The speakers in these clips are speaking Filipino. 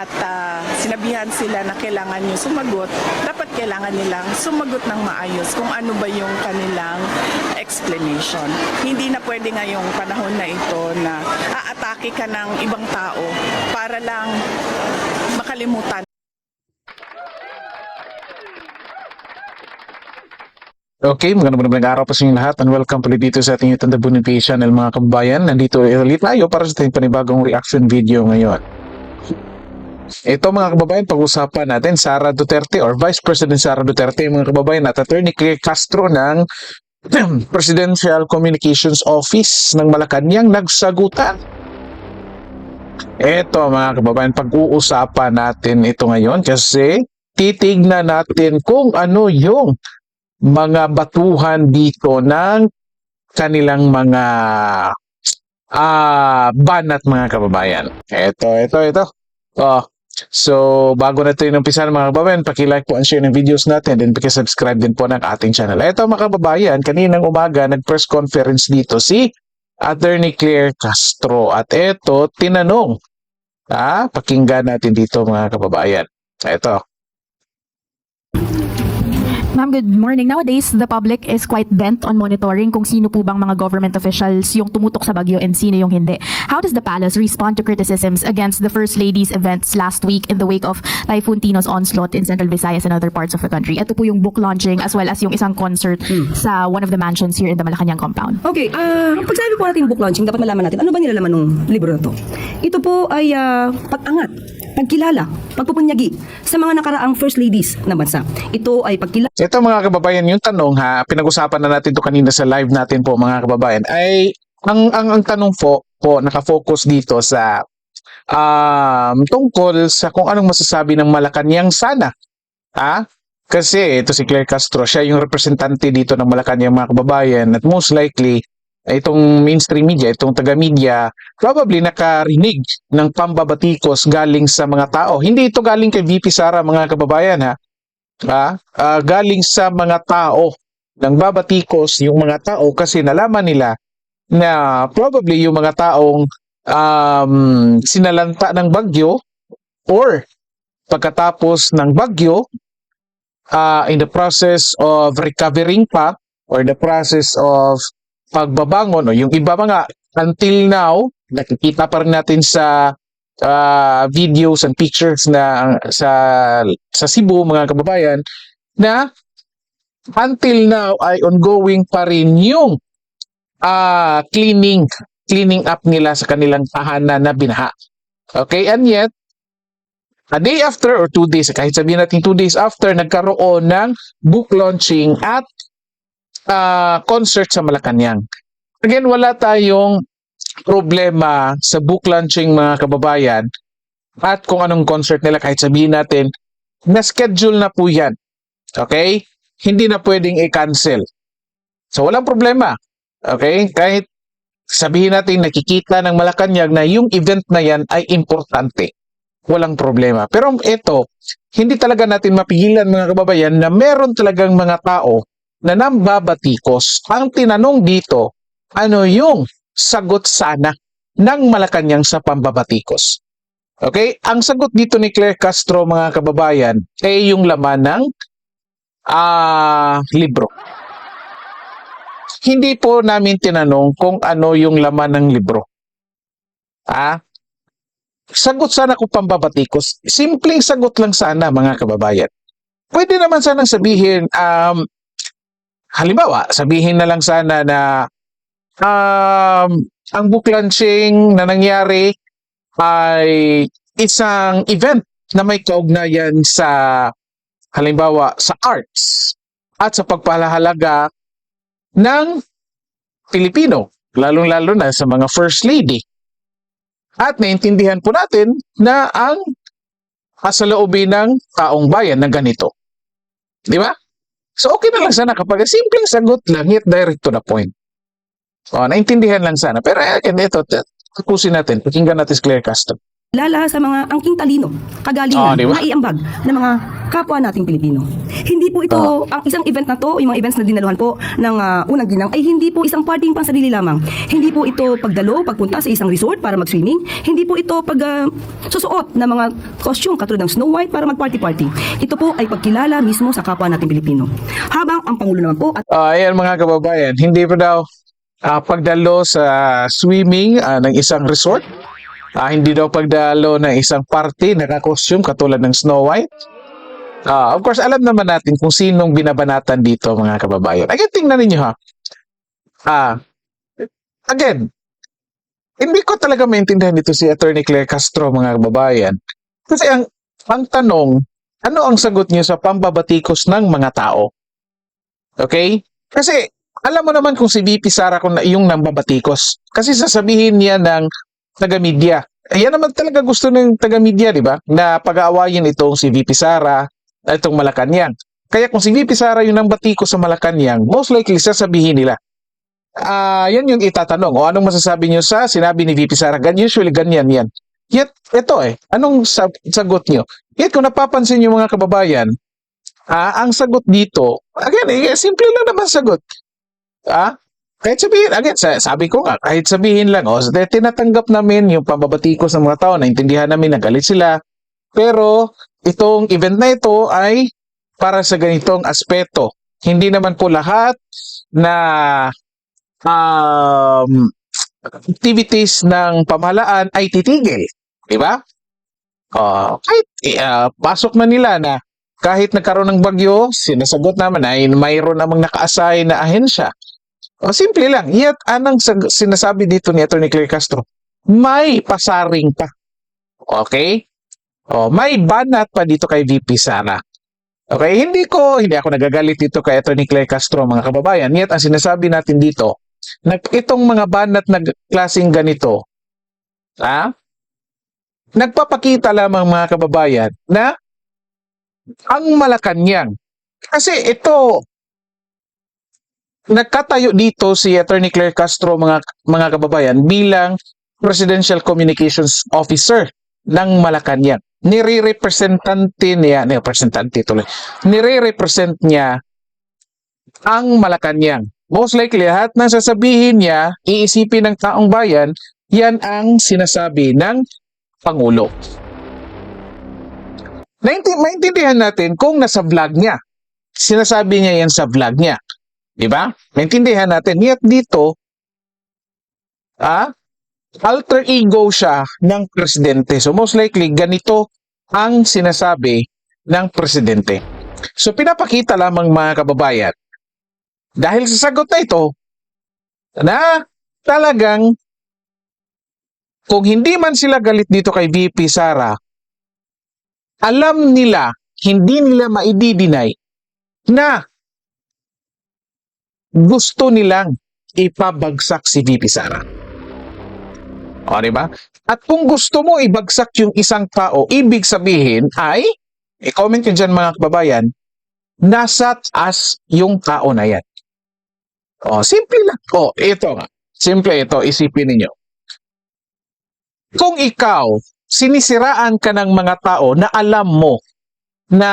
At sinabihan sila na kailangan nyo sumagot, dapat kailangan nilang sumagot ng maayos kung ano ba yung kanilang explanation. Hindi na pwede ngayong panahon na ito na aatake ka ng ibang tao para lang makalimutan. Okay, magandang araw po sa inyong lahat and welcome ulit dito sa ating YouTube Bonifay channel mga kababayan. Nandito ulit tayo para sa ating panibagong reaction video ngayon. Ito mga kababayan, pag-usapan natin Sara Duterte or Vice President Sara Duterte mga kababayan at Attorney Claire Castro ng Presidential Communications Office ng Malacanang nagsagutan. Ito mga kababayan, pag-uusapan natin ito ngayon kasi titignan natin kung ano yung mga batuhan dito ng kanilang mga banat mga kababayan. Ito. So, bago na ito yung umpisa mga kababayan, paki-like po and share ng videos natin, then paki-subscribe din po ng ating channel. Ito mga kababayan, kaninang umaga nag-press conference dito si Attorney Claire Castro. At ito, tinanong, pakinggan natin dito mga kababayan. Ito. Ma'am, good morning. Nowadays, the public is quite bent on monitoring kung sino po bang mga government officials yung tumutok sa bagyo and sino yung hindi. How does the palace respond to criticisms against the First Lady's events last week in the wake of Typhoon Tino's onslaught in Central Visayas and other parts of the country? Ito po yung book launching as well as yung isang concert sa one of the mansions here in the Malacanang compound. Okay, pag sabi po natin book launching, dapat malaman natin ano ba nilalaman ng libro na to. Ito po ay pag-angat, pagkilala, pagpupunyagi sa mga nakaraang First Ladies ng bansa. Ito ay pagkilala. Ito mga kababayan, yung tanong pinag-usapan na natin to kanina sa live natin po mga kababayan, ay ang tanong po nakafocus dito sa tungkol sa kung anong masasabi ng Malacanang sana. Kasi ito si Claire Castro, siya yung representante dito ng Malacanang mga kababayan at most likely itong mainstream media, itong taga-media, probably nakarinig ng pambabatikos galing sa mga tao. Hindi ito galing kay VP Sara mga kababayan galing sa mga tao ng babatikos yung mga tao kasi nalaman nila na probably yung mga taong sinalanta ng bagyo or pagkatapos ng bagyo in the process of recovering pa or the process of pagbabangon o yung iba mga until now nakikita pa rin natin sa videos and pictures na sa Cebu mga kababayan na until now ay ongoing pa rin yung cleaning up nila sa kanilang tahanan na binaha. Okay, and yet a day after or 2 days, kahit sabihin natin 2 days after, nagkaroon ng book launching at concert sa Malacanang. Again, wala tayong problema sa book launching mga kababayan at kung anong concert nila, kahit sabihin natin na schedule na po yan. Okay? Hindi na pwedeng i-cancel. So walang problema. Okay? Kahit sabihin natin nakikita ng Malacanang na yung event na yan ay importante. Walang problema. Pero ito, hindi talaga natin mapigilan mga kababayan na meron talagang mga tao na nambabatikos. Ang tinanong dito, ano yung sagot sana ng Malacanang sa pambabatikos? Okay? Ang sagot dito ni Claire Castro mga kababayan ay yung laman ng libro. Hindi po namin tinanong kung ano yung laman ng libro. Sagot sana kung pambabatikos. Simpleng sagot lang sana mga kababayan. Pwede naman sanang sabihin, halimbawa, sabihin na lang sana na ang book launching na nangyari ay isang event na may kaugnayan sa halimbawa sa arts at sa pagpapahalaga ng Pilipino, lalong-lalo na sa mga First Lady. At naintindihan po natin na ang kasaloobin ng taong bayan na ganito. Di ba? So okay na lang sana kapag simpleng sagot lang, yet direct to the point. Naintindihan lang sana. Pero again, ito, tapusin natin. Pakinggan natin si Claire Castro. Lala sa mga angking talino, kagalingan, diba? naiambag ng mga kapwa nating Pilipino. Hindi po ito, ang isang event na to, yung mga events na dinaluhan po ng unang ginang, ay hindi po isang parting pang sarili lamang. Hindi po ito pagdalo, pagpunta sa isang resort para mag-swimming. Hindi po ito susuot ng mga costume katulad ng Snow White para mag-party-party. Ito po ay pagkilala mismo sa kapwa nating Pilipino. Habang ang Pangulo naman po at Ayan mga kababayan, hindi pa daw pagdalo sa swimming ng isang resort. Hindi daw pagdalo ng isang party na costume katulad ng Snow White. Of course, alam naman natin kung sinong binabanatan dito mga kababayan. Again, tingnan ninyo ha. Again, hindi ko talaga maintindihan dito si Attorney Claire Castro mga kababayan. Kasi ang tanong, ano ang sagot niyo sa pambabatikos ng mga tao? Okay? Kasi alam mo naman kung si VP Sara kung yung nambabatikos. Kasi sasabihin niya ng taga-media. Yan naman talaga gusto ng taga-media, di ba? Na pag-aawayin itong si VP Sara, itong Malacanang. Kaya kung si VP Sara yung nambatikos sa Malacanang, most likely sasabihin nila. Yan yung itatanong. O anong masasabi niyo sa sinabi ni VP Sara? Usually ganyan yan. Yet, ito anong sagot niyo? Yet kung napapansin niyo mga kababayan, ang sagot dito, again, simple lang naman sagot. Kahit sabihin, again, sabi ko nga, kahit sabihin lang, tinatanggap namin yung pambabatikos ng mga tao, naintindihan namin, nagalit sila, pero itong event na ito ay para sa ganitong aspeto. Hindi naman po lahat na activities ng pamahalaan ay titigil. Diba? Kahit pasok na nila na kahit nagkaroon ng bagyo, sinasagot naman ay mayroon namang naka-assign na ahensya. Simple lang. Yet, anong sinasabi dito ni Atty. Claire Castro? May pasaring pa. Okay? May banat pa dito kay VP Sara. Okay? Hindi ako nagagalit dito kay Atty. Claire Castro, mga kababayan. Yet, ang sinasabi natin dito, itong mga banat na klaseng ganito, nagpapakita lamang mga kababayan na ang Malacanang. Kasi ito, nagkatayo dito si Atty. Claire Castro mga kababayan bilang Presidential Communications Officer ng Malacanang. Nire-represent niya ang Malacanang. Most likely, lahat ng sasabihin niya, iisipin ng taong bayan, yan ang sinasabi ng Pangulo. Maintindihan natin kung nasa vlog niya. Sinasabi niya yan sa vlog niya. Diba? Maintindihan natin. Yet dito, alter ego siya ng presidente. So most likely, ganito ang sinasabi ng presidente. So pinapakita lamang mga kababayan, dahil sa sagot na ito, na talagang kung hindi man sila galit dito kay VP Sara, alam nila, hindi nila maidi-deny na gusto nilang ipabagsak si VP Sara. Diba? At kung gusto mo ibagsak yung isang tao, ibig sabihin ay, i-comment nyo dyan mga kababayan, nasa taas yung tao na yan. Simple lang. Ito nga. Simple ito, isipin ninyo. Kung ikaw, sinisiraan ka ng mga tao na alam mo na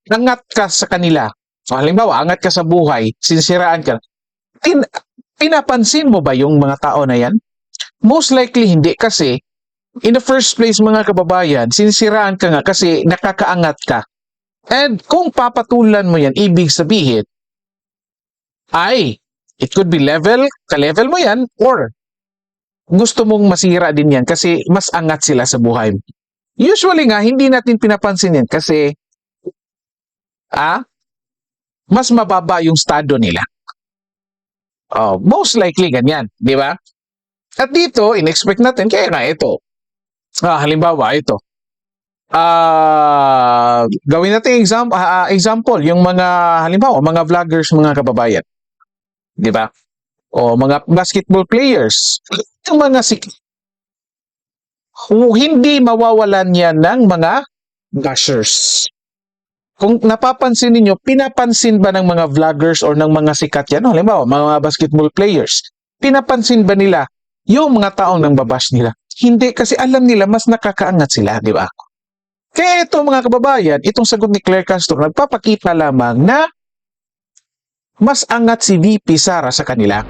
angat ka sa kanila. So, halimbawa, angat ka sa buhay, sinisiraan ka. Pinapansin mo ba yung mga tao na yan? Most likely hindi kasi in the first place mga kababayan, sinisiraan ka nga kasi nakakaangat ka. And kung papatulan mo yan, ibig sabihin ay it could be ka-level mo yan or gusto mong masira din yan kasi mas angat sila sa buhay. Usually nga, hindi natin pinapansin yan kasi mas mababa yung estado nila. Most likely ganyan, di ba? At dito, in-expect natin, kaya nga ito. Halimbawa, ito. Gawin natin example, yung mga, halimbawa, mga vloggers, mga kababayan. Di ba? O mga basketball players. Yung mga hindi mawawalan yan ng mga bashers. Kung napapansin niyo, pinapansin ba ng mga vloggers or ng mga sikat yan? Halimbawa, mga basketball players, pinapansin ba nila yung mga taong nang babash nila? Hindi, kasi alam nila mas nakakaangat sila, di ba? Kaya ito mga kababayan, itong sagot ni Claire Castro, nagpapakita lamang na mas angat si VP Sara sa kanila.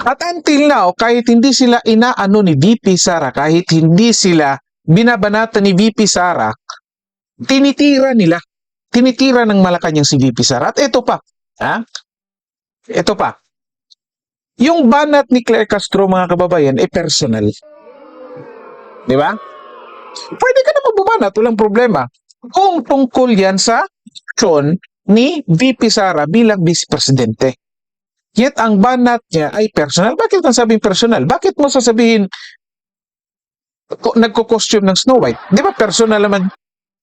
At until now, kahit hindi sila inaano ni VP Sara, kahit hindi sila binabanata ni VP Sara, tinitira nila. Tinitira ng Malacanang si VP Sara. At ito pa, ito pa. Yung banat ni Claire Castro, mga kababayan, personal. Di ba? Pwede ka naman bumanat, walang problema. Kung tungkol yan sa aksyon ni VP Sara bilang Vice Presidente. Yet ang banat niya ay personal. Bakit kang sabing personal? Bakit mo sasabihin nagko-costume ng Snow White? Di ba personal naman?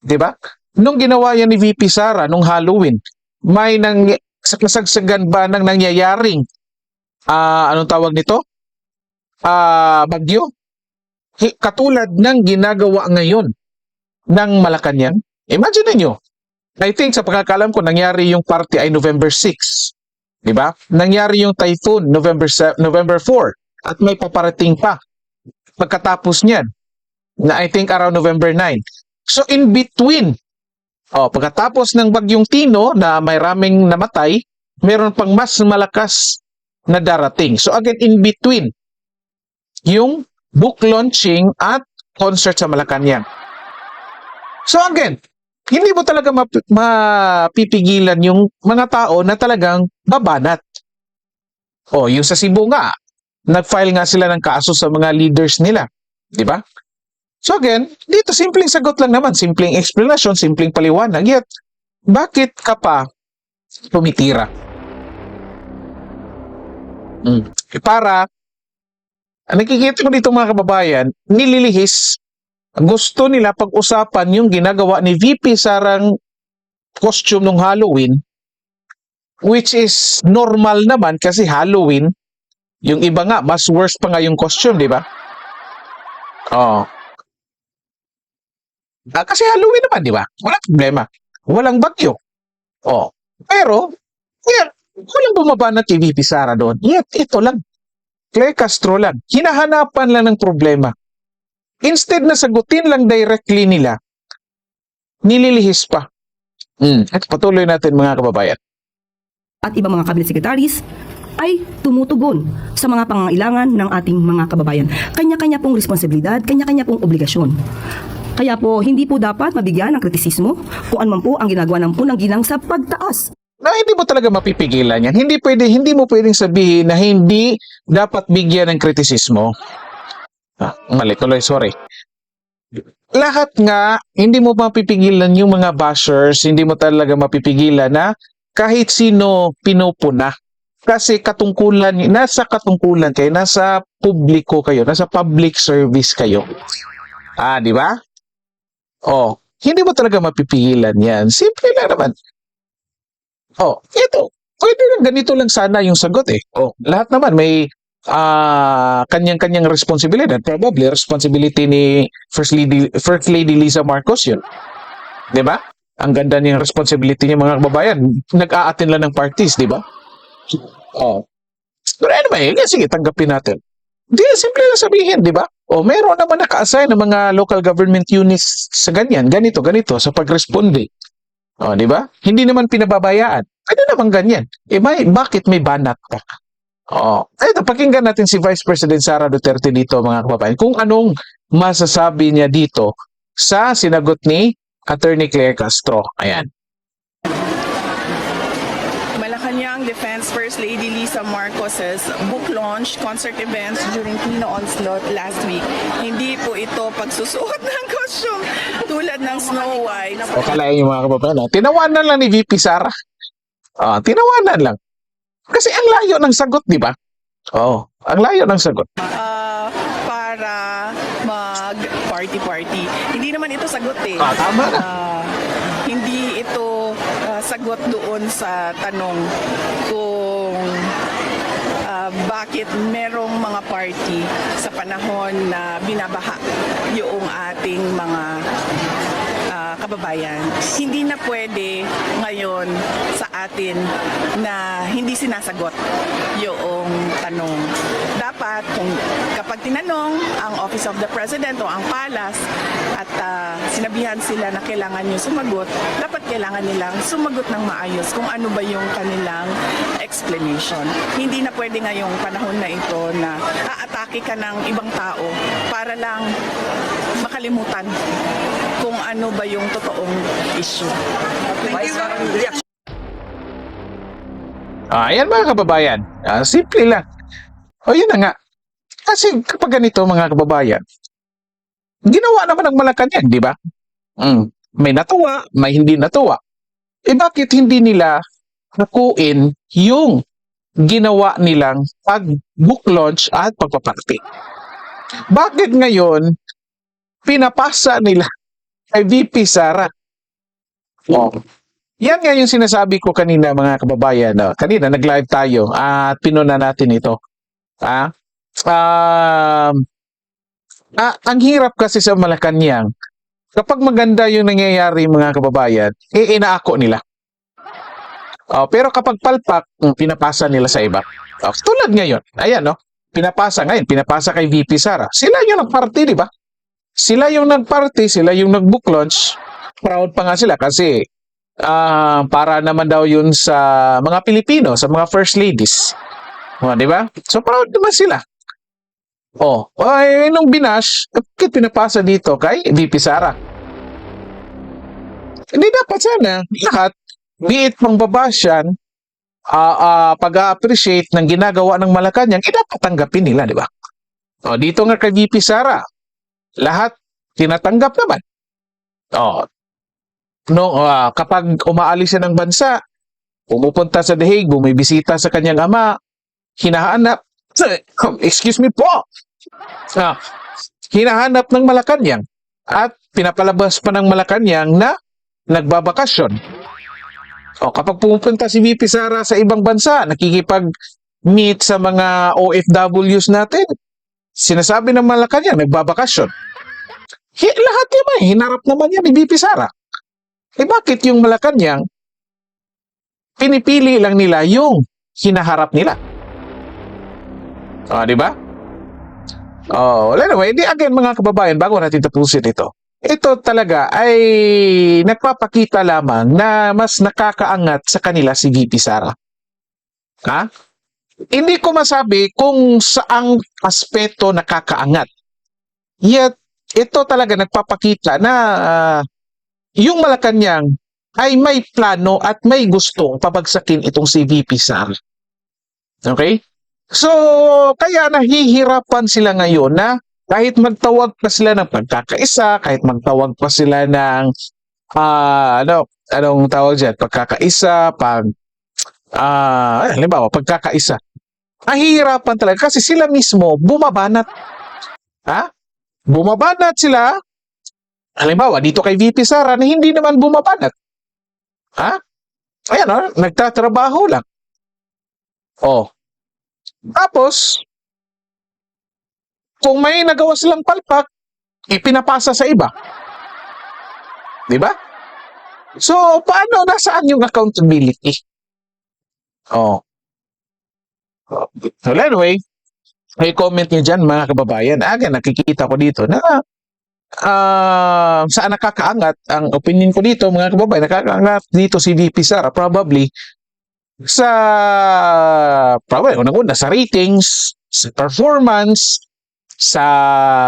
Di ba? Nung ginawa yan ni VP Sara nung Halloween, may sa kasagsagan ba ng nangyayaring anong tawag nito? Bagyo? Katulad ng ginagawa ngayon ng Malacanang. Imagine niyo. I think sa pagkakalam ko nangyari yung party ay November 6. Di ba? Nangyari yung typhoon November 4 at may paparating pa pagkatapos niyan na I think around November 9. So in between, pagkatapos ng bagyong Tino na may raming namatay, meron pang mas malakas na darating. So again, in between, yung book launching at concert sa Malacanang. So again, hindi mo talaga mapipigilan yung mga tao na talagang babanat. Yung sa Cebu nga, nag-file nga sila ng kaso sa mga leaders nila. Di ba? So again, dito simpleng sagot lang naman, simpleng explanation, simpleng paliwanag. Yet, bakit ka pa tumitira? Para, nakikita ko dito mga kababayan, nililihis, gusto nila pag-usapan yung ginagawa ni VP Sarang costume nung Halloween, which is normal naman kasi Halloween, yung iba nga, mas worse pa nga yung costume, di ba? Kasi Halloween naman, di ba? Walang problema. Walang bagyo. Pero, walang bumabanat kay VP Sara doon. Yet, ito lang. Claire Castro lang. Hinahanapan lang ng problema. Instead na sagutin lang directly nila, nililihis pa. At patuloy natin mga kababayan. At ibang mga cabinet secretaries ay tumutugon sa mga pangangailangan ng ating mga kababayan. Kanya-kanya pong responsibilidad, kanya-kanya pong obligasyon. Kaya po, hindi po dapat mabigyan ng kritisismo kung ano man po ang ginagawa ng punang ginang sa pagtaas Na hindi mo talaga mapipigilan yan. Hindi mo pwedeng sabihin na hindi dapat bigyan ng kritisismo. Mali, tuloy, sorry. Lahat nga, hindi mo mapipigilan yung mga bashers, hindi mo talaga mapipigilan na kahit sino pinupuna. Kasi nasa katungkulan kayo, nasa publiko kayo, nasa public service kayo. Di ba? Hindi mo talaga mapipigilan yan. Simple lang naman. Ito. Pwede lang, ganito lang sana yung sagot eh. Lahat naman may kanyang-kanyang responsibilidad. Probably responsibility ni First Lady Lisa Marcos yun. 'Di ba? Ang ganda niyang responsibility niya mga kababayan. Nag-a-attend lang ng parties, 'di ba? Pero anyway, sige, tanggapin natin. Hindi, simple lang sabihin, 'di ba? Meron naman naka-assign ng mga local government units sa ganito, sa pag-responde. Di ba? Hindi naman pinababayaan. Pwede naman ganyan. Bakit may banat ka? Ito, pakinggan natin si Vice President Sara Duterte dito, mga kababayan, kung anong masasabi niya dito sa sinagot ni Attorney Claire Castro. Ayan. Malacanang Defense First Lady Lisa Marcos's book launch concert events during Tino Onslaught last week. Hindi po ito pagsusuot ng costume tulad ng Snow White. Kalayan yung mga kababayan. Tinawanan lang ni VP Sara. Tinawanan lang. Kasi ang layo ng sagot, di ba? Ang layo ng sagot. Para mag-party-party. Hindi naman ito sagot eh. Tama na. Hindi ito sagot doon sa tanong kung bakit merong mga party sa panahon na binabaha yung ating mga kababayan. Hindi na pwede ngayon sa atin na hindi sinasagot yung tanong. Dapat kapag tinanong ang Office of the President o ang Palace at sinabihan sila na kailangan nyo sumagot, dapat kailangan nilang sumagot ng maayos kung ano ba yung kanilang explanation. Hindi na pwede ngayong panahon na ito na aatake ka ng ibang tao para lang makalimutan kung ano ba yung totoong issue. Ayan mga kababayan, simple lang. O yun na nga. Kasi kapag ganito mga kababayan, ginawa naman ng Malacanang, di ba? May natuwa, may hindi natuwa. Bakit hindi nila nakuin yung ginawa nilang pag-book launch at pagpaparty? Bakit ngayon pinapasa nila kay VP Sara? Yan nga yung sinasabi ko kanina mga kababayan. Kanina nag-live tayo at pinuna natin ito. Ang hirap kasi sa Malacanang, kapag maganda yung nangyayari mga kababayan, inaako nila. Pero kapag palpak, pinapasa nila sa iba. Tulad ngayon, ayan pinapasa kay VP Sara. Sila yung nag-party, di ba? Sila yung nag-party, sila yung nag-book launch. Proud pa nga sila kasi para naman daw yun sa mga Pilipino, sa mga first ladies. Di ba? So proud naman sila. Nung binash, bakit pinapasa dito kay VP Sara? Hindi dapat sana lahat, be it pang babasyan, pag-appreciate ng ginagawa ng Malacanang, dapat tanggapin nila, di ba? Dito nga kay VP Sara, lahat tinatanggap naman. Kapag umaalis siya ng bansa, pumupunta sa The Hague, bumibisita sa kanyang ama, hinahanap, excuse me po, hinahanap ng Malacanang at pinapalabas pa ng Malacanang na nagbabakasyon. Kapag pumupunta si VP Sara sa ibang bansa, nakikipag-meet sa mga OFWs natin, sinasabi ng Malacanang, nagbabakasyon. Lahat naman, hinarap naman yan ni VP Sara. Bakit yung Malacanang, pinipili lang nila yung hinaharap nila? Di ba? Anyway, again mga kababayan, bago natin tapusin ito talaga ay nagpapakita lamang na mas nakakaangat sa kanila si VP Sara. Hindi ko masabi kung saang aspeto nakakaangat. Yet, ito talaga nagpapakita na yung Malacanang ay may plano at may gustong pabagsakin itong si VP Sara. Okay? So, kaya nahihirapan sila ngayon na kahit magtawag pa sila ng pagkakaisa, kahit magtawag pa sila ng anong tawag dyan? Pagkakaisa, halimbawa, pagkakaisa. Nahihirapan talaga kasi sila mismo bumabanat. Bumabanat sila. Halimbawa, dito kay VP Sara na hindi naman bumabanat. Ayan, nagtatrabaho lang. Tapos, kung may nagawa silang palpak, ipinapasa sa iba. Di ba? So, paano? Nasaan yung accountability? Well, anyway, may comment niyo dyan mga kababayan. Again, nakikita ko dito na saan nakakaangat ang opinion ko dito mga kababayan, nakakaangat dito si VP Sara probably unang-una sa ratings, sa performance, sa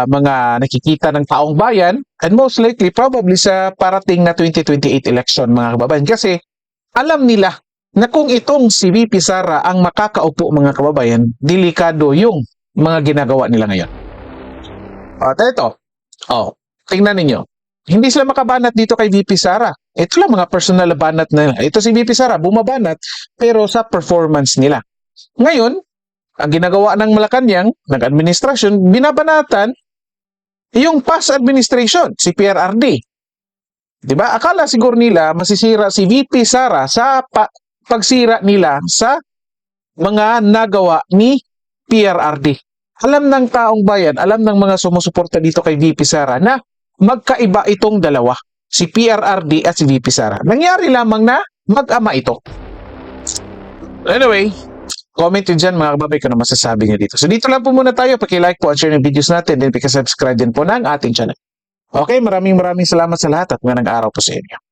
mga nakikita ng taong bayan, and most likely probably sa parating na 2028 election mga kababayan, kasi alam nila na kung itong si VP Sara ang makakaupo mga kababayan, delikado yung mga ginagawa nila ngayon. At ito, tingnan ninyo. Hindi sila makabanat dito kay VP Sara. Ito lang mga personal na banat na nila. Ito si VP Sara, bumabanat, pero sa performance nila. Ngayon, ang ginagawa ng Malacanang, ng administrasyon, binabanatan yung past administration, si PRRD. Diba? Akala siguro nila masisira si VP Sara sa pagsira nila sa mga nagawa ni PRRD. Alam ng taong bayan, alam ng mga sumusuporta dito kay VP Sara na magkaiba itong dalawa, si PRRD at si VP Sara. Nangyari lamang na mag-ama ito. Anyway, comment yun dyan mga kababay kung ano masasabi nyo dito. So dito lang po muna tayo. Paki-like po at share ng videos natin. Then paki-subscribe din po ng ating channel. Okay, maraming salamat sa lahat at magandang araw po sa inyo.